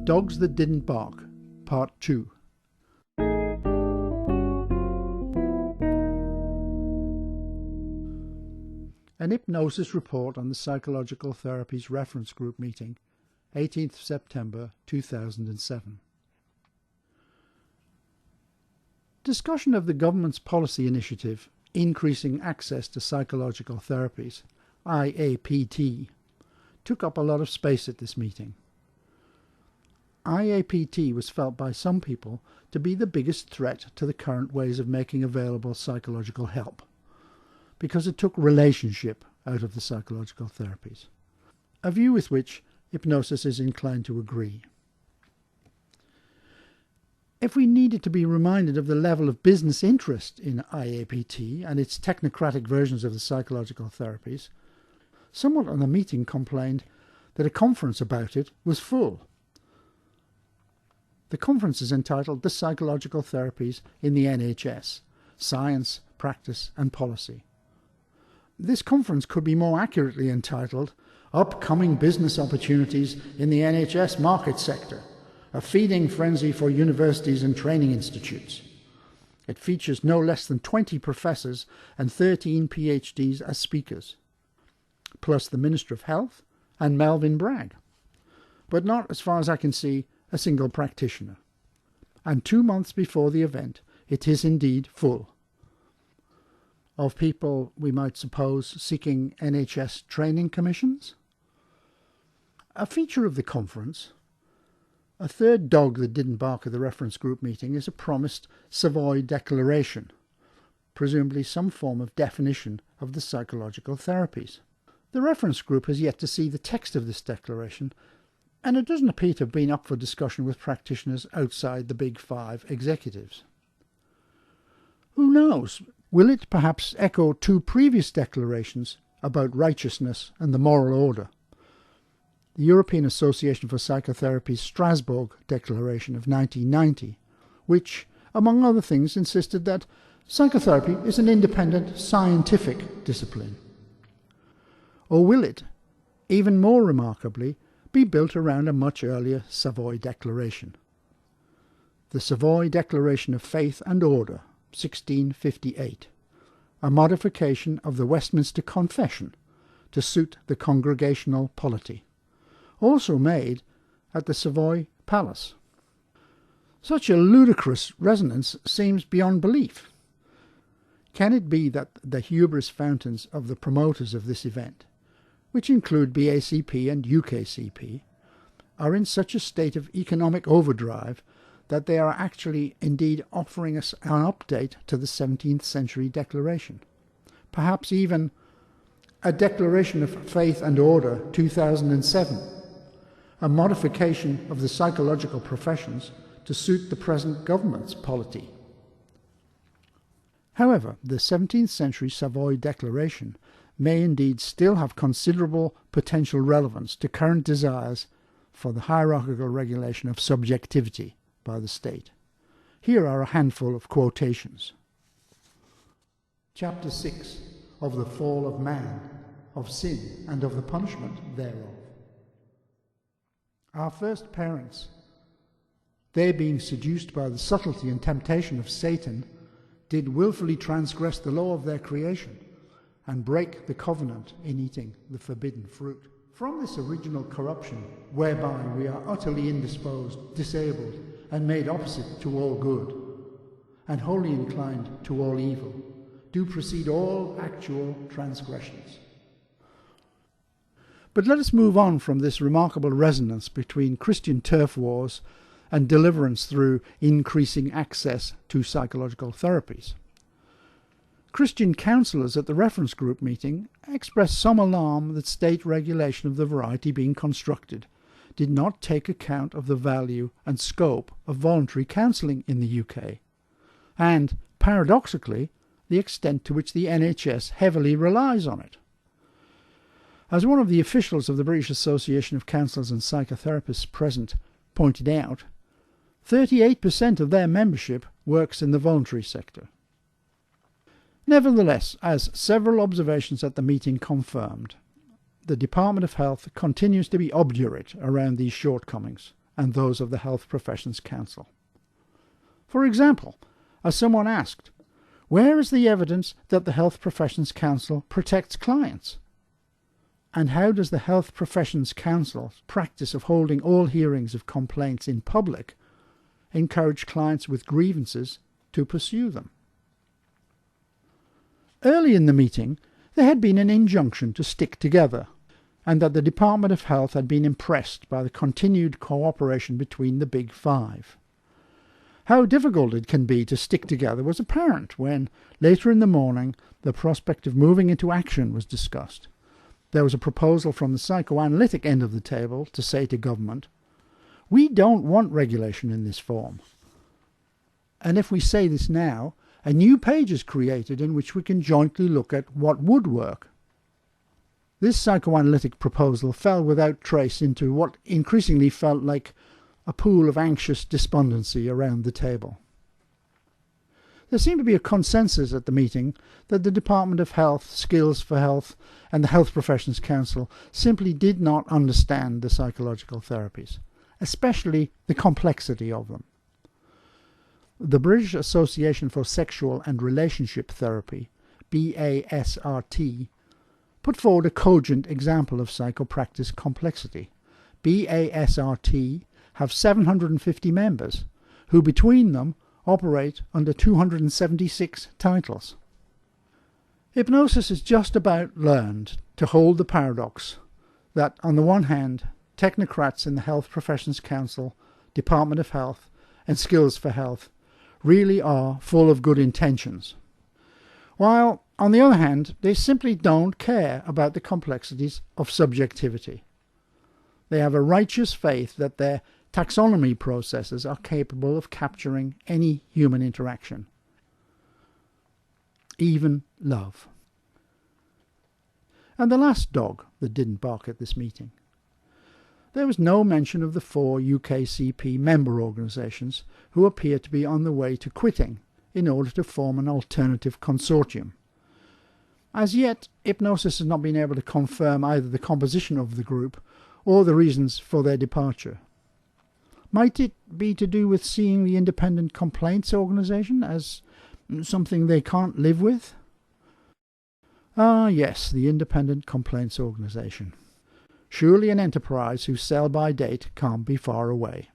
Dogs That Didn't Bark, Part 2. An Ipnosis report on the Psychological Therapies Reference Group meeting, 18th September 2007. Discussion of the government's policy initiative, Increasing Access to Psychological Therapies, IAPT, took up a lot of space at this meeting. IAPT was felt by some people to be the biggest threat to the current ways of making available psychological help, because it took relationship out of the psychological therapies, a view with which Ipnosis is inclined to agree. If we needed to be reminded of the level of business interest in IAPT and its technocratic versions of the psychological therapies, someone on the meeting complained that a conference about it was full. The conference is entitled The Psychological Therapies in the NHS, Science, Practice and Policy. This conference could be more accurately entitled Upcoming Business Opportunities in the NHS Market Sector, a feeding frenzy for universities and training institutes. It features no less than 20 professors and 13 PhDs as speakers, plus the Minister of Health and Melvyn Bragg, but not, as far as I can see, a single practitioner. And 2 months before the event, it is indeed full of people, we might suppose, seeking NHS training commissions. A feature of the conference, a third dog that didn't bark at the reference group meeting, is a promised Savoy Declaration, presumably some form of definition of the psychological therapies. The reference group has yet to see the text of this declaration, and it doesn't appear to have been up for discussion with practitioners outside the Big Five executives. Who knows? Will it perhaps echo two previous declarations about righteousness and the moral order? The European Association for Psychotherapy's Strasbourg Declaration of 1990, which, among other things, insisted that psychotherapy is an independent scientific discipline. Or will it, even more remarkably, be built around a much earlier Savoy Declaration? The Savoy Declaration of Faith and Order, 1658, a modification of the Westminster Confession to suit the congregational polity, also made at the Savoy Palace. Such a ludicrous resonance seems beyond belief. Can it be that the hubris fountains of the promoters of this event, which include BACP and UKCP, are in such a state of economic overdrive that they are actually indeed offering us an update to the 17th century declaration, perhaps even a Declaration of Faith and Order 2007, a modification of the psychological professions to suit the present government's polity? However, the 17th century Savoy Declaration may indeed still have considerable potential relevance to current desires for the hierarchical regulation of subjectivity by the state. Here are a handful of quotations. Chapter 6 of the Fall of Man, of Sin, and of the Punishment thereof. Our first parents, they being seduced by the subtlety and temptation of Satan, did wilfully transgress the law of their creation, and break the covenant in eating the forbidden fruit. From this original corruption, whereby we are utterly indisposed, disabled, and made opposite to all good, and wholly inclined to all evil, do proceed all actual transgressions. But let us move on from this remarkable resonance between Christian turf wars and deliverance through increasing access to psychological therapies. Christian counsellors at the reference group meeting expressed some alarm that state regulation of the variety being constructed did not take account of the value and scope of voluntary counselling in the UK, and, paradoxically, the extent to which the NHS heavily relies on it. As one of the officials of the British Association of Counsellors and Psychotherapists present pointed out, 38% of their membership works in the voluntary sector. Nevertheless, as several observations at the meeting confirmed, the Department of Health continues to be obdurate around these shortcomings and those of the Health Professions Council. For example, as someone asked, where is the evidence that the Health Professions Council protects clients? And how does the Health Professions Council's practice of holding all hearings of complaints in public encourage clients with grievances to pursue them? Early in the meeting, there had been an injunction to stick together, and that the Department of Health had been impressed by the continued cooperation between the Big Five. How difficult it can be to stick together was apparent when, later in the morning, the prospect of moving into action was discussed. There was a proposal from the psychoanalytic end of the table to say to government, "We don't want regulation in this form." And if we say this now, a new page is created in which we can jointly look at what would work. This psychoanalytic proposal fell without trace into what increasingly felt like a pool of anxious despondency around the table. There seemed to be a consensus at the meeting that the Department of Health, Skills for Health, and the Health Professions Council simply did not understand the psychological therapies, especially the complexity of them. The British Association for Sexual and Relationship Therapy, BASRT, put forward a cogent example of psychopractice complexity. BASRT have 750 members, who between them operate under 276 titles. Hypnosis is just about learned to hold the paradox that, on the one hand, technocrats in the Health Professions Council, Department of Health, and Skills for Health really are full of good intentions, while, on the other hand, they simply don't care about the complexities of subjectivity. They have a righteous faith that their taxonomy processes are capable of capturing any human interaction, even love. And the last dog that didn't bark at this meeting. There was no mention of the 4 UKCP member organisations who appear to be on the way to quitting in order to form an alternative consortium. As yet, Ipnosis has not been able to confirm either the composition of the group or the reasons for their departure. Might it be to do with seeing the Independent Complaints Organisation as something they can't live with? Ah, yes, the Independent Complaints Organisation. Surely an enterprise whose sell-by date can't be far away.